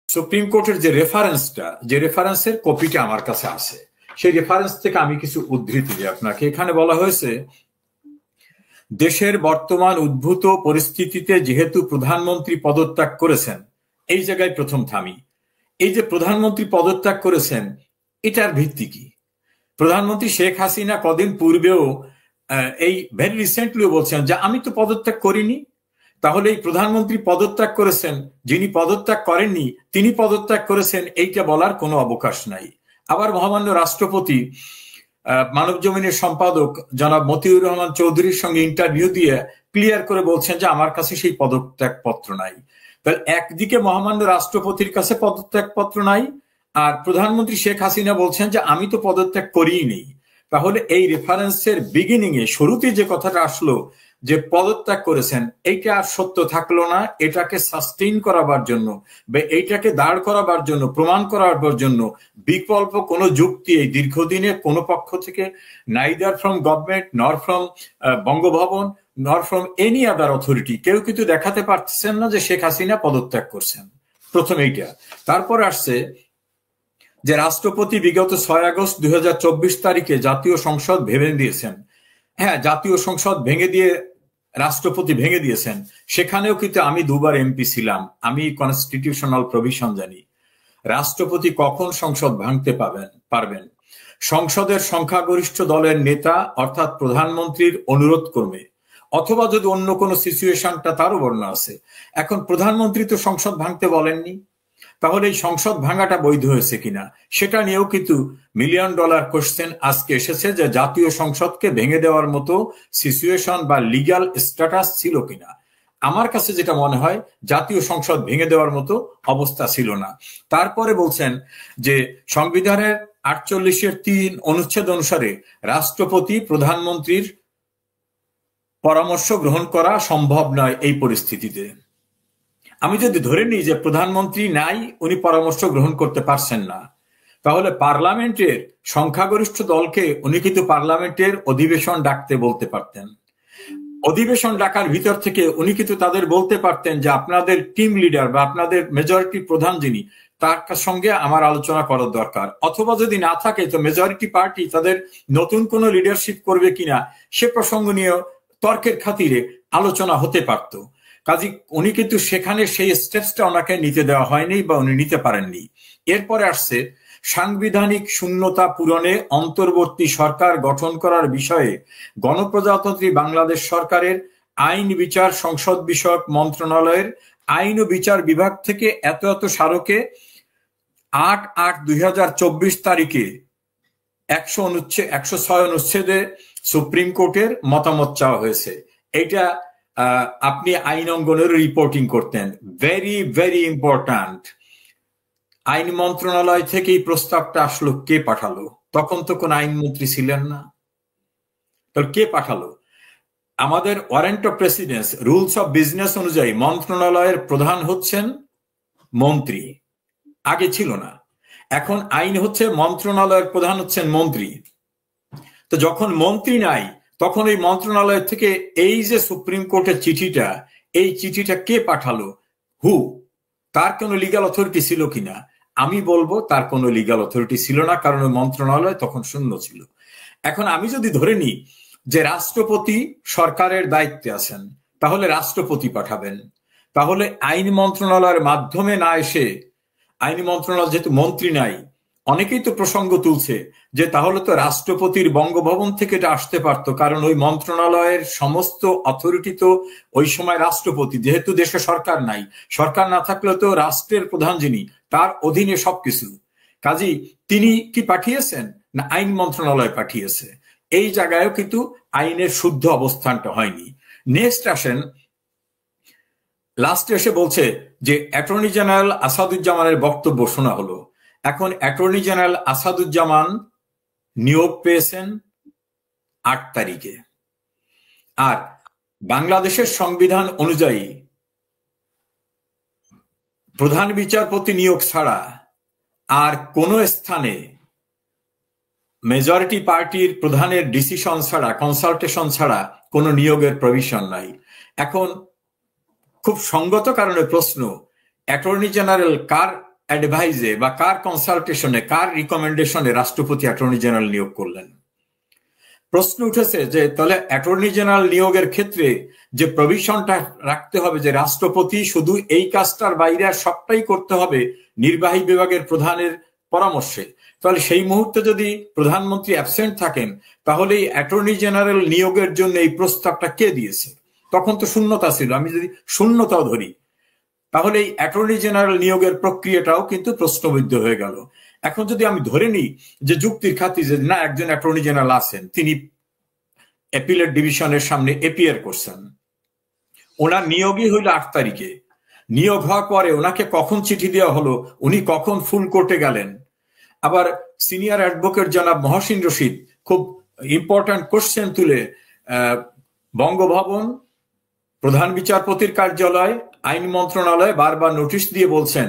Supreme কোর্টের যে রেফারেন্সের কপিটা আমার কাছে আছে, সেই রেফারেন্স থেকে আমি কিছু উদ্ধৃতি দিই আপনাকে। এখানে বলা হয়েছে, দেশের বর্তমান উদ্ভূত পরিস্থিতিতে যেহেতু প্রধানমন্ত্রী পদত্যাগ করেছেন, এই জায়গায় প্রথম থামি। এই যে প্রধানমন্ত্রী পদত্যাগ করেছেন, এটার ভিত্তি কি? প্রধানমন্ত্রী শেখ হাসিনা কদিন পূর্বেও এই ভেরি রিসেন্টলিও বলছেন যে আমি তো পদত্যাগ করিনি। তাহলে এই প্রধানমন্ত্রী পদত্যাগ করেছেন, যিনি পদত্যাগ করেননি তিনি পদত্যাগ করেছেন, এইটা বলার কোনো অবকাশ নাই। আবার মহামান্য রাষ্ট্রপতি মানব জমিনের সম্পাদক জনাব মতিউর রহমান চৌধুরীর সঙ্গে ইন্টারভিউ দিয়ে ক্লিয়ার করে বলছেন যে আমার কাছে সেই পদত্যাগ পত্র নাই। তাহলে একদিকে মহামান্য রাষ্ট্রপতির কাছে পদত্যাগ পত্র নাই, আর প্রধানমন্ত্রী শেখ হাসিনা বলছেন যে আমি তো পদত্যাগ করিই নেই। তাহলে এই রেফারেন্সের বিগিনিং এ শুরুতে যে কথাটা আসলো যে পদত্যাগ করেছেন, এইটা আর সত্য থাকলো না। এটাকে সাস্টেইন করাবার জন্য বা এইটাকে দাঁড় করাবার জন্য, প্রমাণ করাবার জন্য বিকল্প কোনো যুক্তি এই দীর্ঘদিনে কোনো পক্ষ থেকে, নাইদার ফ্রম গভর্নমেন্ট নর ফ্রম বঙ্গভবন নর ফ্রম এনি আদার অথরিটি, কেউ কিন্তু দেখাতে পারছেন না যে শেখ হাসিনা পদত্যাগ করছেন। প্রথম এইটা। তারপর আসছে যে রাষ্ট্রপতি বিগত 6 আগস্ট 2024 তারিখে জাতীয় সংসদ ভেঙে দিয়েছেন। হ্যাঁ, জাতীয় সংসদ ভেঙে দিয়ে রাষ্ট্রপতি ভেঙে দিয়েছেন। সেখানেও কিন্তু আমি 2 বার এমপি ছিলাম, আমি কনস্টিটিউশনাল প্রভিশন জানি। রাষ্ট্রপতি কখন সংসদ ভাঙতে পারবেন? সংসদের সংখ্যাগরিষ্ঠ দলের নেতা অর্থাৎ প্রধানমন্ত্রীর অনুরোধ ক্রমে, অথবা যদি অন্য কোনো সিচুয়েশনটা তারও বর্ণনা আছে। এখন প্রধানমন্ত্রী তো সংসদ ভাঙতে বলেননি, তাহলে এই সংসদ ভাঙাটা বৈধ হয়েছে কিনা সেটা নিয়েও কিন্তু $1 মিলিয়ন কোশ্চেন আজকে এসেছে, যে জাতীয় সংসদকে ভেঙে দেওয়ার মতো সিচুয়েশন বা লিগ্যাল স্ট্যাটাস ছিল কিনা। আমার কাছে যেটা মনে হয় জাতীয় সংসদ ভেঙে দেওয়ার মতো অবস্থা ছিল না। তারপরে বলছেন যে সংবিধানের 48(3) অনুচ্ছেদ অনুসারে রাষ্ট্রপতি প্রধানমন্ত্রীর পরামর্শ গ্রহণ করা সম্ভব নয় এই পরিস্থিতিতে। আমি যদি ধরে নিই যে প্রধানমন্ত্রী নাই, উনি পরামর্শ গ্রহণ করতে পারছেন না, তাহলে পার্লামেন্টের সংখ্যাগরিষ্ঠ দলকে উনি কিন্তু পার্লামেন্টের অধিবেশন ডাকতে বলতে পারতেন। অধিবেশন ডাকার ভিতর থেকে উনি কিন্তু তাদের বলতে পারতেন যে আপনাদের টিম লিডার বা আপনাদের মেজরিটি প্রধান যিনি, তার সঙ্গে আমার আলোচনা করার দরকার। অথবা যদি না থাকে তো মেজরিটি পার্টি তাদের নতুন কোনো লিডারশিপ করবে কিনা সে প্রসঙ্গ নিয়ে তর্কের খাতিরে আলোচনা হতে পারত। কাজী উনি কিন্তু সেখানে সেই স্টেপসটা ওনাকে নিতে দেওয়া হয়নি বা উনি নিতে পারেননি। এরপরে আসছে সাংবিধানিক শূন্যতা পূরণে অন্তর্বর্তী সরকার গঠন করার বিষয়ে গণপ্রজাতন্ত্রী বাংলাদেশ সরকারের আইন বিচার সংসদ বিষয়ক মন্ত্রণালয়ের আইন ও বিচার বিভাগ থেকে এত স্মারকে 8/8/2024 তারিখে 106 অনুচ্ছেদে সুপ্রিম কোর্টের মতামত চাওয়া হয়েছে। এইটা আপনি আইন অঙ্গনের রিপোর্টিং করতেন, ভেরি ভেরি ইম্পর্ট্যান্ট। আইন মন্ত্রণালয় থেকে এই প্রস্তাবটা আসলো, কে পাঠালো? তখন তো কোন আইনমন্ত্রী ছিলেন না, তাহলে কে পাঠালো? আমাদের warrant of precedence rules of business অনুযায়ী মন্ত্রণালয়ের প্রধান হচ্ছেন মন্ত্রী, আগে ছিল না। এখন আইন হচ্ছে মন্ত্রণালয়ের প্রধান হচ্ছেন মন্ত্রী। তো যখন মন্ত্রী নাই তখন এই মন্ত্রণালয় থেকে এই যে সুপ্রিম কোর্টের চিঠিটা, এই চিঠিটা কে পাঠালো? হু? তার কোনো লিগ্যাল অথরিটি ছিল কিনা? আমি বলবো তার কোনো লিগ্যাল অথরিটি ছিল না, কারণ ওই মন্ত্রণালয় তখন শূন্য ছিল। এখন আমি যদি ধরে নিই যে রাষ্ট্রপতি সরকারের দায়িত্বে আছেন, তাহলে রাষ্ট্রপতি পাঠাবেন। তাহলে আইন মন্ত্রণালয়ের মাধ্যমে না এসে, আইন মন্ত্রণালয় যেহেতু মন্ত্রী নাই, অনেকেই তো প্রসঙ্গ তুলছে যে তাহলে তো রাষ্ট্রপতির বঙ্গভবন থেকে এটা আসতে পারতো, কারণ ওই মন্ত্রণালয়ের সমস্ত অথরিটি তো ওই সময় রাষ্ট্রপতি, যেহেতু দেশে সরকার নাই, সরকার না থাকলে তো রাষ্ট্রের প্রধান যিনি তার অধীনে সবকিছু। কাজী তিনি কি পাঠিয়েছেন না আইন মন্ত্রণালয় পাঠিয়েছে? এই জায়গায়ও কিন্তু আইনের শুদ্ধ অবস্থানটা হয়নি। নেক্সট আসেন, লাস্টে এসে বলছে যে অ্যাটর্নি জেনারেল আসাদুজ্জামানের বক্তব্য শোনা হলো। এখন অ্যাটর্নি জেনারেল আসাদুজ্জামান নিয়োগ পেয়েছেন 8 তারিখে, আর বাংলাদেশের সংবিধান অনুযায়ী প্রধান বিচারপতি নিয়োগ ছাড়া আর কোন স্থানে মেজরিটি পার্টির প্রধানের ডিসিশন ছাড়া, কনসালটেশন ছাড়া কোনো নিয়োগের প্রভিশন নাই। এখন খুব সঙ্গত কারণে প্রশ্ন, অ্যাটর্নি জেনারেল কার অ্যাডভাইজে বা কার কনসালটেশনে, কার রিকমেন্ডেশনে রাষ্ট্রপতি অ্যাটর্নি জেনারেল নিয়োগ করলেন? প্রশ্ন উঠেছে যে তাহলে অ্যাটর্নি জেনারেল নিয়োগের ক্ষেত্রে যে প্রভিশনটা রাখতে হবে যে রাষ্ট্রপতি শুধু এই কাজটার বাইরে আর সবটাই করতে হবে নির্বাহী বিভাগের প্রধানের পরামর্শে, তাহলে সেই মুহূর্তে যদি প্রধানমন্ত্রী অ্যাবসেন্ট থাকেন তাহলে এই অ্যাটর্নি জেনারেল নিয়োগের জন্য এই প্রস্তাবটা কে দিয়েছে? তখন তো শূন্যতা ছিল। আমি যদি শূন্যতাও ধরি তাহলে এই অ্যাটর্নি জেনারেল নিয়োগের প্রক্রিয়াটাও কিন্তু প্রশ্নবিদ্ধ হয়ে গেল। এখন যদি আমি ধরে নিই যে যুক্তির খাতিরে যে না, একজন অ্যাটর্নি জেনারেল আছেন, তিনি অ্যাপিলেট ডিভিশনের সামনে এপিয়ার করছেন, ওনার নিয়োগই হইল 8 তারিখে, নিয়োগ হওয়ার পরে ওনাকে কখন চিঠি দেওয়া হলো, উনি কখন ফুল কোর্টে গেলেন? আবার সিনিয়র অ্যাডভোকেট জনাব মহসিন রশিদ খুব ইম্পর্ট্যান্ট কোশ্চেন তুলে বঙ্গভবন, প্রধান বিচারপতির কার্যালয়, আইন মন্ত্রণালয় বারবার নোটিশ দিয়ে বলছেন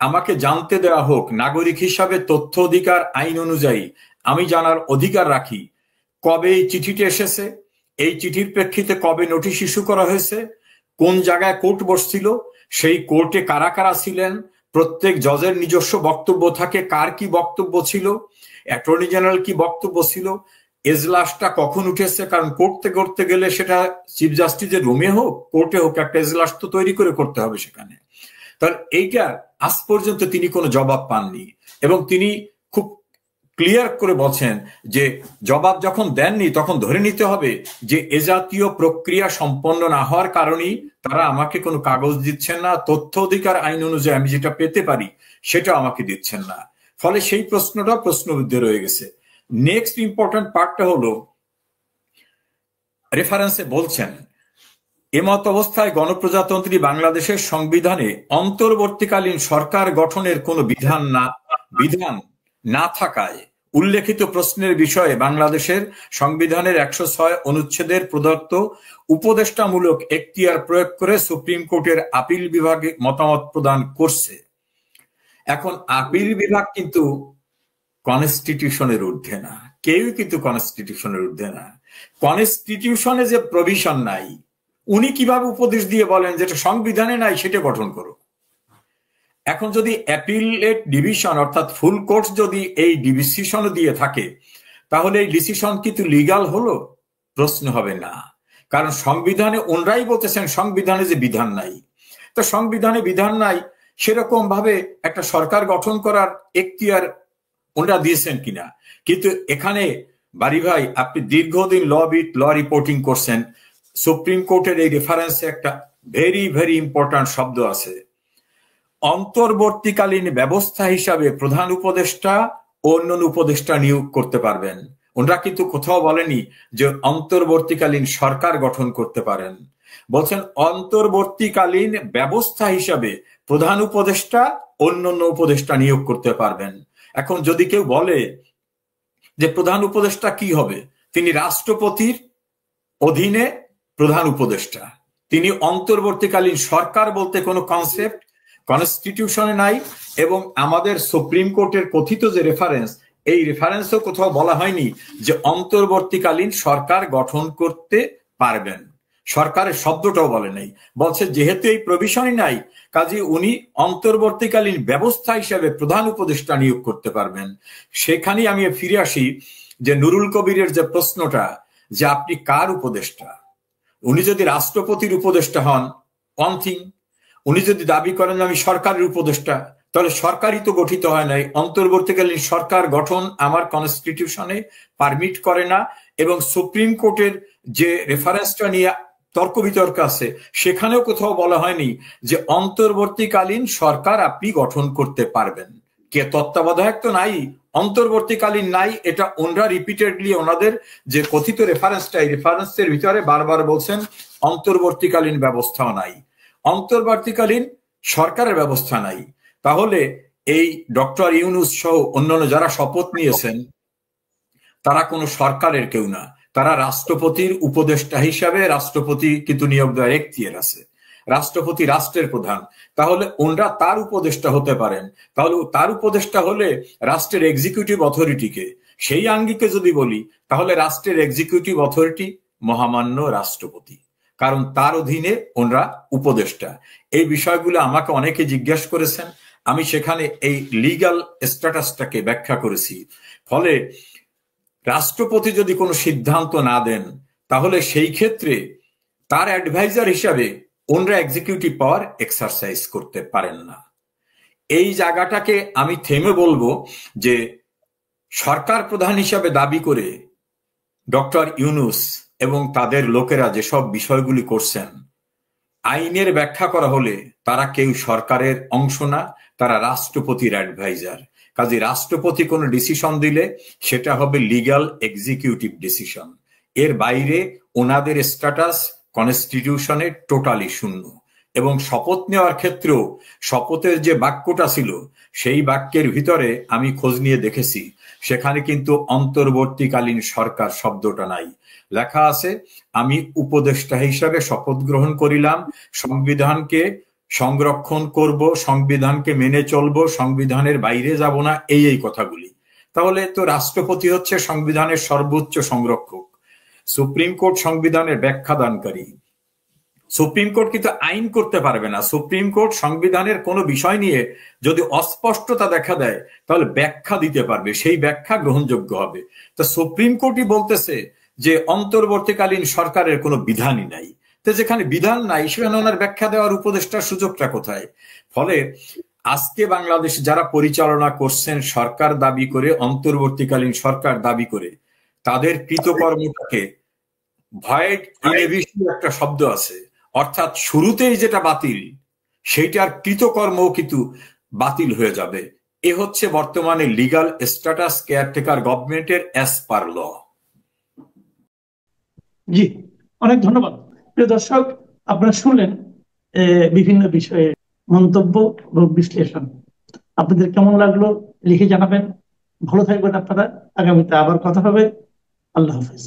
আমাকে জানতে দেওয়া হোক, নাগরিক হিসাবে তথ্য অধিকার আইন অনুযায়ী আমি জানার অধিকার রাখি কবে এই চিঠিটি এসেছে, এই চিঠির প্রেক্ষিতে কবে নোটিশ ইস্যু করা হয়েছে, কোন জায়গায় কোর্ট বসছিল, সেই কোর্টে কারা কারা ছিলেন, প্রত্যেক জজের নিজস্ব বক্তব্য থাকে, কার কি বক্তব্য ছিল, অ্যাটর্নি জেনারেল কি বক্তব্য ছিল, এজলাসটা কখন উঠেছে, কারণ করতে গেলে সেটা চিফ জাস্টিসের রুমে হোক কোর্টে হোক একটা এজলাস তো তৈরি করে করতে হবে সেখানে। তাহলে এইটার আজ পর্যন্ত তিনি কোনো জবাব পাননি এবং তিনি খুব ক্লিয়ার করে বলছেন যে জবাব যখন দেননি তখন ধরে নিতে হবে যে এ জাতীয় প্রক্রিয়া সম্পন্ন না হওয়ার কারণেই তারা আমাকে কোনো কাগজ দিচ্ছেন না, তথ্য অধিকার আইন অনুযায়ী আমি যেটা পেতে পারি সেটা আমাকে দিচ্ছেন না। ফলে সেই প্রশ্নটা প্রশ্নবিদ্ধ রয়ে গেছে। নেক্সট ইম্পর্টেন্ট পার্টটা হলো রেফারেন্সে বলছেন এমত অবস্থায় গণপ্রজাতন্ত্রী বাংলাদেশের সংবিধানে অন্তর্বর্তীকালীন সরকার গঠনের কোনো বিধান না থাকায় উল্লেখিত প্রশ্নের বিষয়ে বাংলাদেশের সংবিধানের 106 অনুচ্ছেদের প্রদত্ত উপদেষ্টামূলক এখতিয়ার প্রয়োগ করে সুপ্রিম কোর্টের আপিল বিভাগে মতামত প্রদান করছে। এখন আপিল বিভাগ কিন্তু কনস্টিটিউশনের ঊর্ধ্বে না, কেউই কিন্তু কনস্টিটিউশনের ঊর্ধ্বে না। কনস্টিটিউশনে যে প্রভিশন নাই, উনি কিভাবে উপদেশ দিয়ে বলেন যেটা সংবিধানে নাই সেটা গঠন করো? এখন যদি অ্যাপিলেট ডিভিশন অর্থাৎ ফুল কোর্ট যদি এই ডিসিশন দিয়ে থাকে তাহলে এই ডিসিশন কিন্তু লিগাল হলো? প্রশ্ন হবে না, কারণ সংবিধানে ওনরাই বলতেছেন সংবিধানে যে বিধান নাই। তো সংবিধানে বিধান নাই সেরকম ভাবে একটা সরকার গঠন করার এখতিয়ার দিয়েছেন কিনা। কিন্তু এখানে বাড়ি ভাই আপনি দীর্ঘদিন ল রিপোর্টিং করছেন, সুপ্রিম কোর্টের এই রেফারেন্সে একটা ভেরি ভেরি ইম্পর্টেন্ট শব্দ আছে, অন্তর্বর্তীকালীন ব্যবস্থা হিসাবে প্রধান উপদেষ্টা ও অন্যান্য উপদেষ্টা নিয়োগ করতে পারবেন। ওনারা কিন্তু কোথাও বলেনি যে অন্তর্বর্তীকালীন সরকার গঠন করতে পারেন, বলছেন অন্তর্বর্তীকালীন ব্যবস্থা হিসাবে প্রধান উপদেষ্টা অন্যান্য উপদেষ্টা নিয়োগ করতে পারবেন। এখন যদি কেউ বলে যে প্রধান উপদেষ্টা কি হবে, তিনি রাষ্ট্রপতির অধীনে প্রধান উপদেষ্টা, তিনি অন্তর্বর্তীকালীন সরকার বলতে কোনো কনসেপ্ট কনস্টিটিউশনে নাই এবং আমাদের সুপ্রিম কোর্টের কথিত যে রেফারেন্স, এই রেফারেন্সও কোথাও বলা হয়নি যে অন্তর্বর্তীকালীন সরকার গঠন করতে পারবেন। সরকারের শব্দটাও বলে নাই, বলছে যেহেতু এই প্রভিশনই নাই কাজে উনি অন্তর্বর্তীকালীন ব্যবস্থা হিসেবে প্রধান উপদেষ্টা নিয়োগ করতে পারবেন। সেখানেই আমি ফিরে আসি যে নুরুল কবিরের যে প্রশ্নটা যে আপনি কার উপদেষ্টা, উনি যদি রাষ্ট্রপতির উপদেষ্টা হন ওয়ান থিং, উনি যদি দাবি করেন আমি সরকারের উপদেষ্টা তাহলে সরকারই তো গঠিত হয় নাই, অন্তর্বর্তীকালীন সরকার গঠন আমার কনস্টিটিউশনে পারমিট করে না এবং সুপ্রিম কোর্টের যে রেফারেন্সটা নিয়ে তর্ক বিতর্ক আছে সেখানেও কোথাও বলা হয়নি যে অন্তর্বর্তীকালীন সরকার আপনি গঠন করতে পারবেন। কে তত্ত্বাবধায়ক তো নাই, অন্তর্বর্তীকালীন নাই, এটা ওনরা রিপিটেডলি ওনাদের যে কথিত রেফারেন্সটা এই রেফারেন্সের ভিতরে বারবার বলছেন অন্তর্বর্তীকালীন ব্যবস্থাও নাই, অন্তর্বর্তীকালীন সরকারের ব্যবস্থা নাই। তাহলে এই ডক্টর ইউনূস সহ অন্যান্য যারা শপথ নিয়েছেন তারা কোনো সরকারের কেউ না, তারা রাষ্ট্রপতির উপদেষ্টা হিসাবে, রাষ্ট্রপতি কিন্তু নিয়োগ দেওয়ার এখতিয়ার আছে, রাষ্ট্রপতি রাষ্ট্রের প্রধান, তাহলে ওনরা তার উপদেষ্টা হতে পারেন। তাহলে তার উপদেষ্টা হলে রাষ্ট্রের এক্সিকিউটিভ অথরিটিকে, সেই আঙ্গিকে যদি বলি তাহলে রাষ্ট্রের এক্সিকিউটিভ অথরিটি মহামান্য রাষ্ট্রপতি, কারণ তার অধীনে ওনরা উপদেষ্টা। এই বিষয়গুলো আমাকে অনেকে জিজ্ঞাসা করেছেন, আমি সেখানে এই লিগ্যাল স্ট্যাটাসটাকে ব্যাখ্যা করেছি। ফলে রাষ্ট্রপতি যদি কোনো সিদ্ধান্ত না দেন, তাহলে সেই ক্ষেত্রে তার অ্যাডভাইজার হিসাবে অন্যরা এক্সিকিউটিভ পাওয়ার এক্সারসাইজ করতে পারেন না। এই জায়গাটাকে আমি থেমে বলবো যে সরকার প্রধান হিসাবে দাবি করে ডক্টর ইউনূস এবং তাদের লোকেরা যেসব বিষয়গুলি করছেন, আইনের ব্যাখ্যা করা হলে তারা কেউ সরকারের অংশ না, তারা রাষ্ট্রপতির অ্যাডভাইজার। কাজে রাষ্ট্রপতি কোনো ডিসিশন দিলে সেটা হবে লিগ্যাল এক্সিকিউটিভ ডিসিশন। এর বাইরে ওনাদের স্ট্যাটাস কনস্টিটিউশনে টোটালি শূন্য। এবং শপথ নেওয়ার ক্ষেত্রেও শপথের যে বাক্যটা ছিল, সেই বাক্যের ভিতরে আমি খোঁজ নিয়ে দেখেছি, সেখানে কিন্তু অন্তর্বর্তীকালীন সরকার শব্দটা নাই। লেখা আছে, আমি উপদেষ্টা হিসাবে শপথ গ্রহণ করিলাম, সংবিধানকে সংরক্ষণ করব, সংবিধানকে মেনে চলবো, সংবিধানের বাইরে যাব না, এই কথাগুলি। তাহলে তো রাষ্ট্রপতি হচ্ছে সংবিধানের সর্বোচ্চ সংরক্ষক, সুপ্রিম কোর্ট সংবিধানের ব্যাখ্যা দানকারী। সুপ্রিম কোর্ট কিন্তু আইন করতে পারবে না। সুপ্রিম কোর্ট সংবিধানের কোনো বিষয় নিয়ে যদি অস্পষ্টতা দেখা দেয়, তাহলে ব্যাখ্যা দিতে পারবে, সেই ব্যাখ্যা গ্রহণযোগ্য হবে। তো সুপ্রিম কোর্টই বলতেছে যে অন্তর্বর্তীকালীন সরকারের কোনো বিধানই নাই। তো যেখানে বিধান নাই, সেখানে ওনার ব্যাখ্যা দেওয়ার উপদেষ্টার সুযোগটা কোথায়? ফলে আজকে বাংলাদেশ যারা পরিচালনা করছেন সরকার দাবি করে, অন্তর্বর্তীকালীন সরকার দাবি করে, তাদের কৃতকর্মটাকে ভয়েড ইনএভিশন একটা শব্দ আছে, অর্থাৎ শুরুতেই যেটা বাতিল, সেইটার কৃতকর্ম কিন্তু বাতিল হয়ে যাবে। এ হচ্ছে বর্তমানে লিগ্যাল স্ট্যাটাস কেয়ারটেকার গভর্নমেন্টের অ্যাজ পার ল। জি, অনেক ধন্যবাদ। প্রিয় দর্শক, আপনারা শুনলেন বিভিন্ন বিষয়ে মন্তব্য ও বিশ্লেষণ। আপনাদের কেমন লাগলো লিখে জানাবেন। ভালো থাকবেন আপনারা। আগামীতে আবার কথা হবে। আল্লাহ হাফেজ।